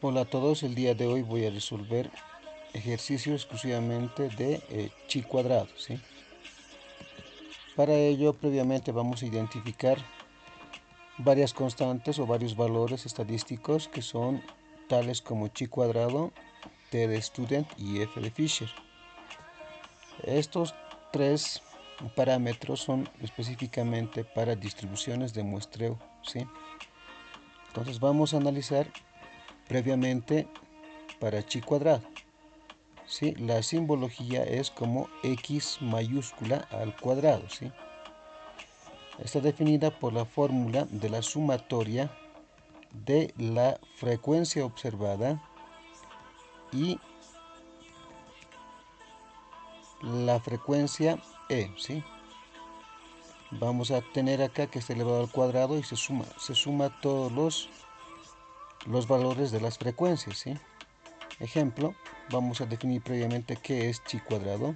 Hola a todos, el día de hoy voy a resolver ejercicios exclusivamente de chi cuadrado, ¿sí? Para ello, previamente vamos a identificar varias constantes o varios valores estadísticos que son tales como chi cuadrado, t de student y f de Fisher. Estos tres parámetros son específicamente para distribuciones de muestreo, ¿sí? Entonces vamos a analizar previamente para chi cuadrado. ¿Sí? La simbología es como x mayúscula al cuadrado, ¿sí? Está definida por la fórmula de la sumatoria de la frecuencia observada y la frecuencia e, ¿sí? Vamos a tener acá que está elevado al cuadrado y se suma todos los valores de las frecuencias, ¿sí? Ejemplo, vamos a definir previamente qué es chi cuadrado.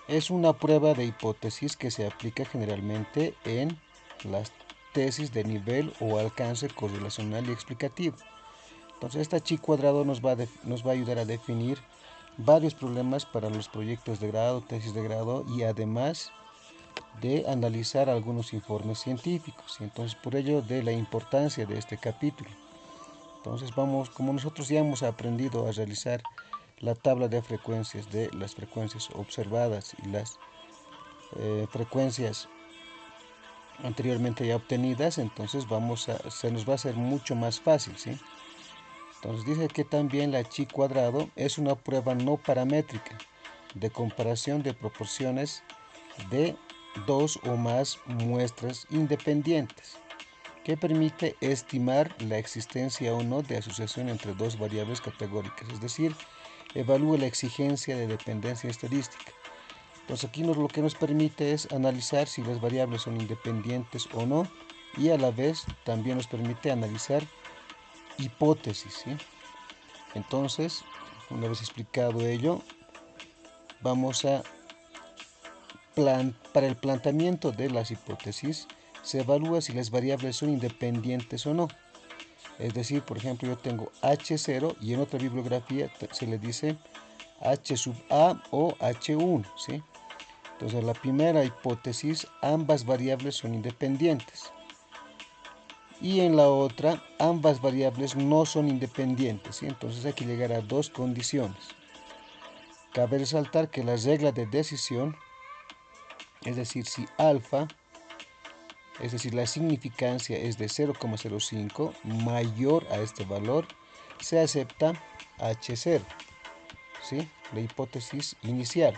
Es una prueba de hipótesis que se aplica generalmente en las tesis de nivel o alcance correlacional y explicativo. Entonces, esta chi cuadrado nos va a ayudar a definir varios problemas para los proyectos de grado, tesis de grado y además de analizar algunos informes científicos. Y entonces, por ello, de la importancia de este capítulo. Entonces, como nosotros ya hemos aprendido a realizar la tabla de frecuencias de las frecuencias observadas y las frecuencias anteriormente ya obtenidas, entonces se nos va a hacer mucho más fácil, ¿sí? Entonces dice que también la chi cuadrado es una prueba no paramétrica de comparación de proporciones de dos o más muestras independientes que permite estimar la existencia o no de asociación entre dos variables categóricas, es decir, evalúa la exigencia de dependencia estadística. Entonces aquí lo que nos permite es analizar si las variables son independientes o no y a la vez también nos permite analizar hipótesis, ¿sí? Entonces, una vez explicado ello, vamos a para el planteamiento de las hipótesis se evalúa si las variables son independientes o no. Es decir, por ejemplo, yo tengo H0 y en otra bibliografía se le dice H sub A o H1, ¿sí? Entonces, la primera hipótesis, ambas variables son independientes. Y en la otra, ambas variables no son independientes, ¿sí? Entonces hay que llegar a dos condiciones. Cabe resaltar que la regla de decisión, es decir, si alfa, es decir, la significancia es de 0,05 mayor a este valor, se acepta H0, ¿sí? La hipótesis inicial.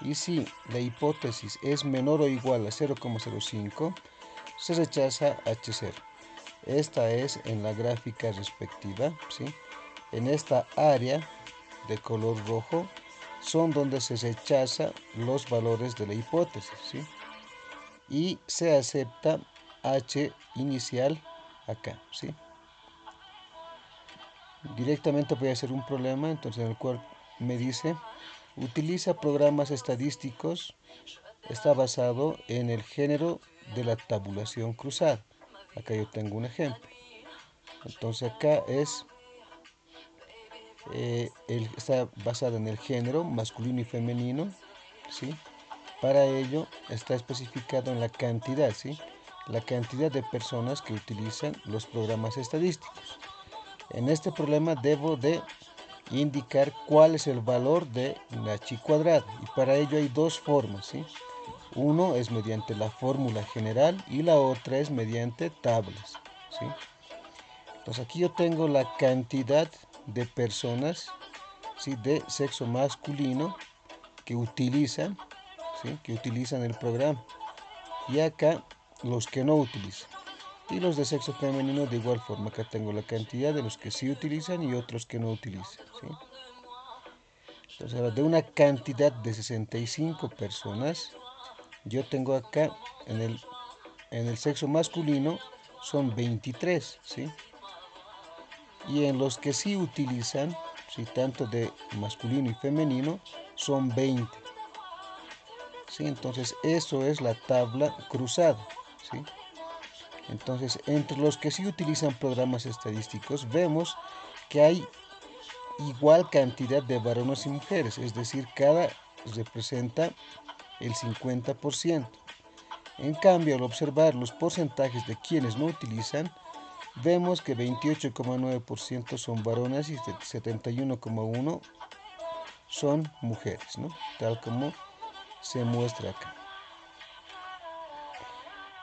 Y si la hipótesis es menor o igual a 0,05, se rechaza H0. Esta es en la gráfica respectiva, ¿sí? En esta área de color rojo son donde se rechaza los valores de la hipótesis, ¿sí? Y se acepta H inicial acá, ¿sí? Directamente voy a hacer un problema, entonces en el cual me dice, utiliza programas estadísticos, está basado en el género de la tabulación cruzada. Acá yo tengo un ejemplo. Entonces acá está basado en el género masculino y femenino, ¿sí? Para ello está especificado en la cantidad, ¿sí? La cantidad de personas que utilizan los programas estadísticos. En este problema debo de indicar cuál es el valor de la chi cuadrada y para ello hay dos formas, ¿sí? Uno es mediante la fórmula general y la otra es mediante tablas, ¿sí? Entonces aquí yo tengo la cantidad de personas, ¿sí? De sexo masculino que utilizan, ¿sí? Que utilizan el programa y acá los que no utilizan. Y los de sexo femenino de igual forma, acá tengo la cantidad de los que sí utilizan y otros que no utilizan, ¿sí? Entonces, de una cantidad de 65 personas, yo tengo acá en el sexo masculino son 23, ¿sí? Y en los que sí utilizan, ¿sí? Tanto de masculino y femenino, son 20. ¿Sí? Entonces, eso es la tabla cruzada, ¿sí? Entonces, entre los que sí utilizan programas estadísticos, vemos que hay igual cantidad de varones y mujeres, es decir, cada representa el 50%. En cambio, al observar los porcentajes de quienes no utilizan, vemos que 28,9% son varones y 71,1% son mujeres, ¿no? Tal como se muestra acá.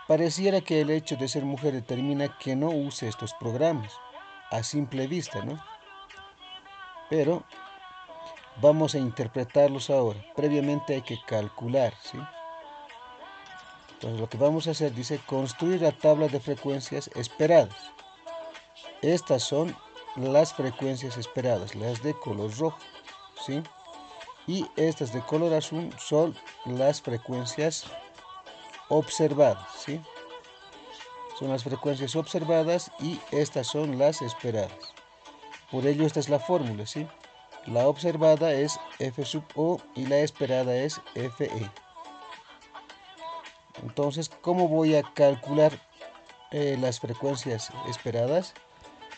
Pareciera que el hecho de ser mujer determina que no use estos programas, a simple vista, ¿no? Pero vamos a interpretarlos ahora. Previamente hay que calcular, ¿sí? Entonces lo que vamos a hacer, dice, construir la tabla de frecuencias esperadas. Estas son las frecuencias esperadas, las de color rojo, ¿sí? Y estas de color azul son las frecuencias observadas, ¿sí? Son las frecuencias observadas y estas son las esperadas. Por ello esta es la fórmula, ¿sí? La observada es F sub O y la esperada es Fe. Entonces, ¿cómo voy a calcular las frecuencias esperadas?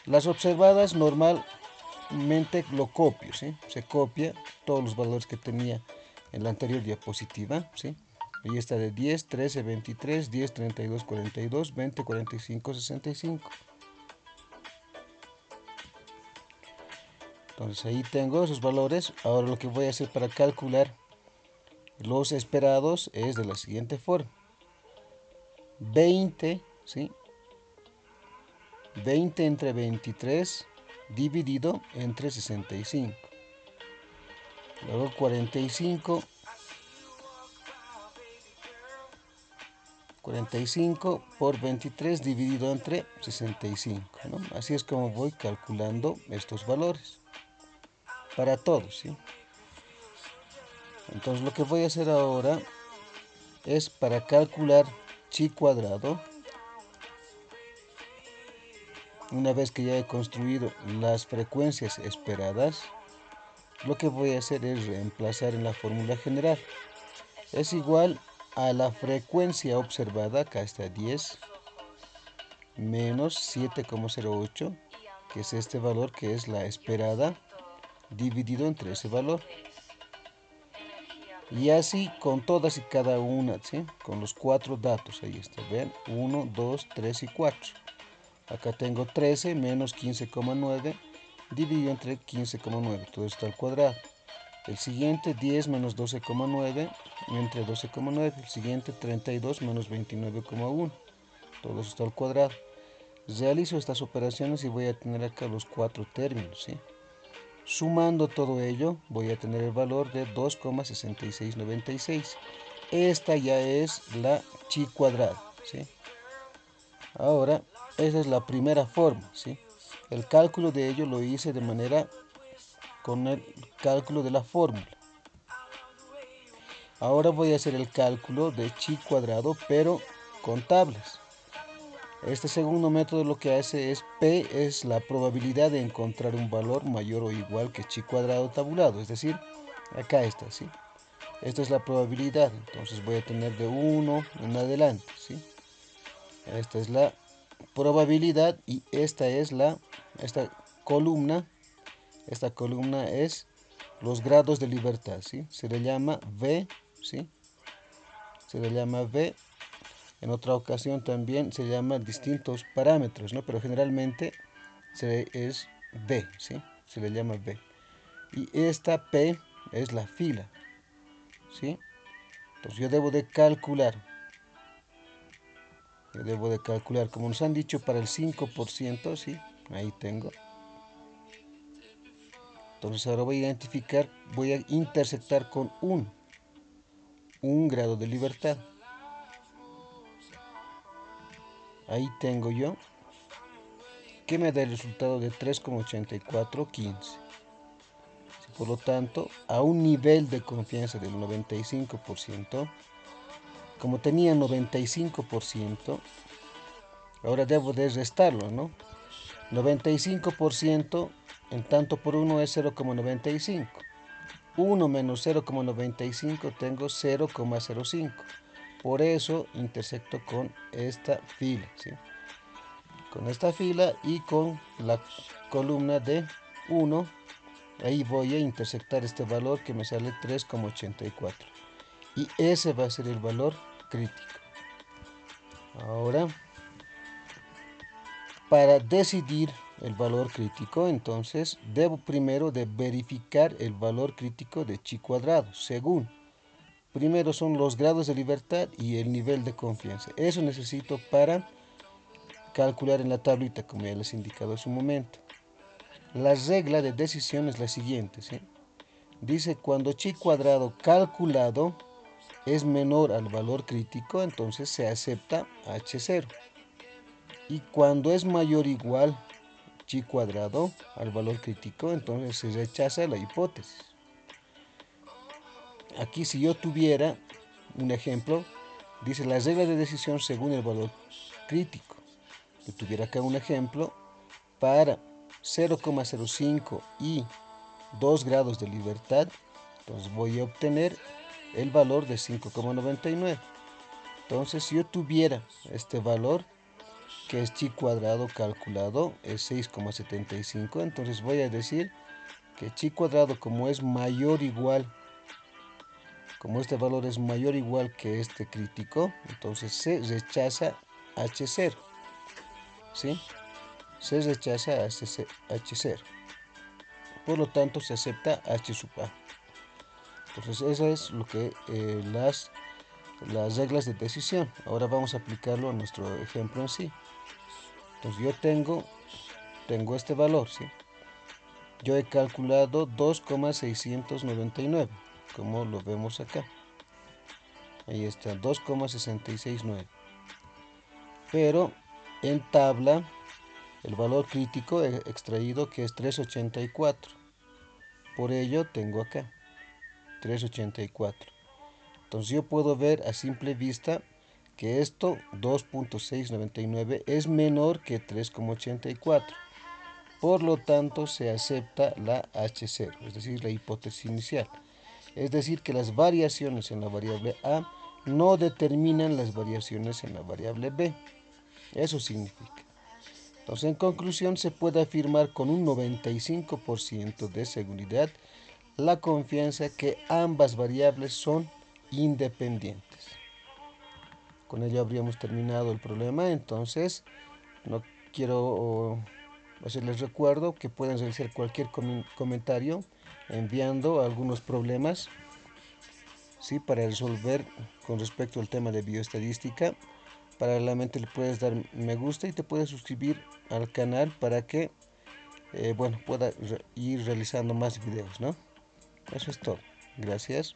Las observadas normalmente lo copio, ¿sí? Se copia todos los valores que tenía en la anterior diapositiva, ¿sí? Ahí está de 10, 13, 23, 10, 32, 42, 20, 45, 65. Entonces ahí tengo esos valores. Ahora lo que voy a hacer para calcular los esperados es de la siguiente forma. 20, ¿sí? 20 entre 23 dividido entre 65. Luego 45 por 23 dividido entre 65, ¿no? Así es como voy calculando estos valores para todos, ¿sí? Entonces lo que voy a hacer ahora es para calcular chi cuadrado. Una vez que ya he construido las frecuencias esperadas, lo que voy a hacer es reemplazar en la fórmula general. Es igual a la frecuencia observada, acá está 10, menos 7,08, que es este valor que es la esperada, dividido entre ese valor. Y así con todas y cada una, ¿sí? Con los 4 datos, ahí está, ven, 1, 2, 3 y 4. Acá tengo 13 menos 15,9 dividido entre 15,9, todo esto al cuadrado. El siguiente 10 menos 12,9 entre 12,9. El siguiente 32 menos 29,1, todo esto al cuadrado. Realizo estas operaciones y voy a tener acá los 4 términos, ¿sí? Sumando todo ello, voy a tener el valor de 2,6696. Esta ya es la chi cuadrada, ¿sí? Ahora, esa es la primera forma, ¿sí? El cálculo de ello lo hice de manera con el cálculo de la fórmula. Ahora voy a hacer el cálculo de chi cuadrado, pero con tablas. Este segundo método lo que hace es P es la probabilidad de encontrar un valor mayor o igual que chi cuadrado tabulado, es decir, acá está, ¿sí? Esta es la probabilidad, entonces voy a tener de 1 en adelante, ¿sí? Esta es la probabilidad y esta es esta columna es los grados de libertad, ¿sí? Se le llama V, ¿sí? Se le llama V. En otra ocasión también se llama distintos parámetros, ¿no? Pero generalmente es V, ¿sí? Se le llama V. Y esta P es la fila, ¿sí? Entonces yo debo de calcular. Como nos han dicho, para el 5%, ¿sí? Ahí tengo. Entonces ahora voy a identificar, voy a intersectar con un grado de libertad. Ahí tengo yo, que me da el resultado de 3,8415. Por lo tanto, a un nivel de confianza del 95%, como tenía 95%, ahora debo de restarlo, ¿no? 95% en tanto por 1 es 0,95. 1 menos 0,95 tengo 0,05. Por eso intersecto con esta fila, ¿sí? con esta fila y con la columna de 1, ahí voy a intersectar este valor que me sale 3,84 y ese va a ser el valor crítico. Ahora, para decidir el valor crítico, entonces debo primero de verificar el valor crítico de chi cuadrado, según primero son los grados de libertad y el nivel de confianza. Eso necesito para calcular en la tablita, como ya les he indicado hace un momento. La regla de decisión es la siguiente, ¿sí? Dice, cuando chi cuadrado calculado es menor al valor crítico, entonces se acepta h0. Y cuando es mayor o igual chi cuadrado al valor crítico, entonces se rechaza la hipótesis. Aquí, si yo tuviera un ejemplo, dice la regla de decisión según el valor crítico. Yo tuviera acá un ejemplo para 0,05 y 2 grados de libertad, entonces voy a obtener el valor de 5,99. Entonces, si yo tuviera este valor, que es chi cuadrado calculado, es 6,75, entonces voy a decir que chi cuadrado, como es mayor o igual, como este valor es mayor o igual que este crítico, entonces se rechaza h0, ¿sí? Se rechaza h0. Por lo tanto, se acepta h sub a. Entonces, eso es lo que las reglas de decisión. Ahora vamos a aplicarlo a nuestro ejemplo en sí. Entonces, yo tengo este valor, ¿sí? Yo he calculado 2,699, como lo vemos acá. Ahí está, 2,669. Pero en tabla, el valor crítico he extraído que es 384. Por ello tengo acá 384. Entonces yo puedo ver a simple vista que esto 2,699 es menor que 3,84. Por lo tanto se acepta la H0, es decir, la hipótesis inicial. Es decir, que las variaciones en la variable A no determinan las variaciones en la variable B. Eso significa. Entonces, en conclusión, se puede afirmar con un 95% de seguridad la confianza que ambas variables son independientes. Con ello habríamos terminado el problema. Entonces, no quiero hacerles recuerdo que pueden realizar cualquier comentario enviando algunos problemas, ¿sí?, para resolver con respecto al tema de bioestadística. Paralelamente le puedes dar me gusta y te puedes suscribir al canal para que pueda ir realizando más videos, ¿no? Eso es todo. Gracias.